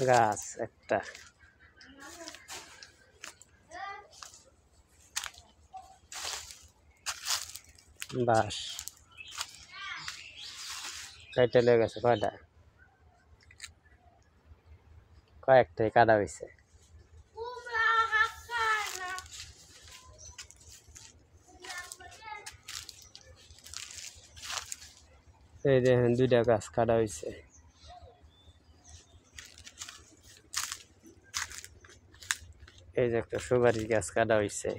গাছ একটা বাস কেটে লেগে গেছে কয়টা কয়েকটাই কাটা হয়েছে এই দেখেন দুইটা গাছ কাটা হয়েছে এই যে একটা সুপারি গাছ কাটা হয়েছে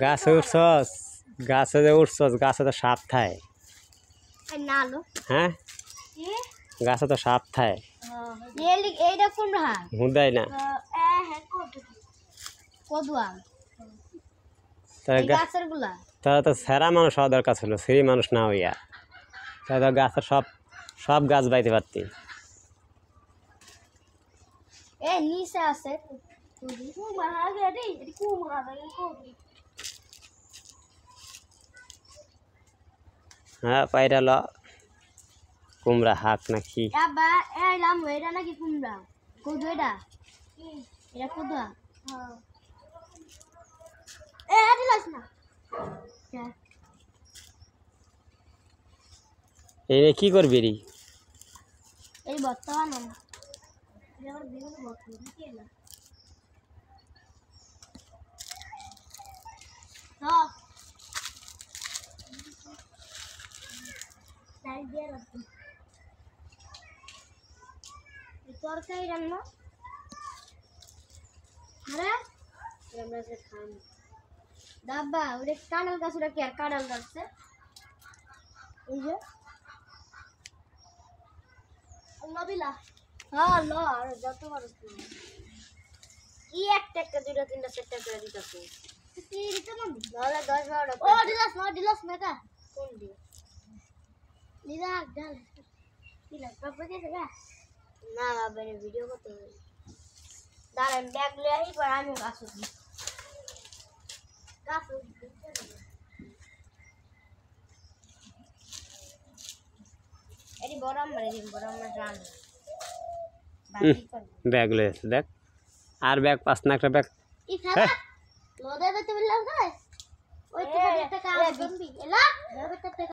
গাছে উঠছস গাছে যে উঠছস গাছে তো সাপ থায় হ্যাঁ গাছে তো সাপ থায় হুদাই না তাহলে তো সেরা মানুষ হওয়া দরকার ছিল সিঁড়ি মানুষ না হইয়া তাহলে তো গাছের সব সব গাছ বাইতে পারতি হ্যাঁ পাইরা ল কুমড়া হাক নাকি এই কি করবি রে এই বর্তমান তরকারি রান্না ডাব্বা ওটা কাঁঠাল গাছ ওটা কি আর কাঁঠাল গাছছে এই যে নবিলা হ্যাঁ ল আর যত মানুষ কি একটা একটা দুইটা তিনটা চারটা করে দিতেছে কি দিতে মন নাহলে 10-12টা ও দিলাস মেকা কোন দিয়ে নিরা ডাল দিলাস বাবা কে গা না বাবা ভিডিও করতে হবে দাঁড়ান ব্যাগ লয়ে আই পর আমি গাছ উঠি গাছ উঠি এটি বড় আমার জান ব্যাগ লয়েছে দেখ আর ব্যাগ পাস না একটা ব্যাগ ই খাবা লোদে দিতে বললাম গায় ওই তো একটা কাজ করবি এলা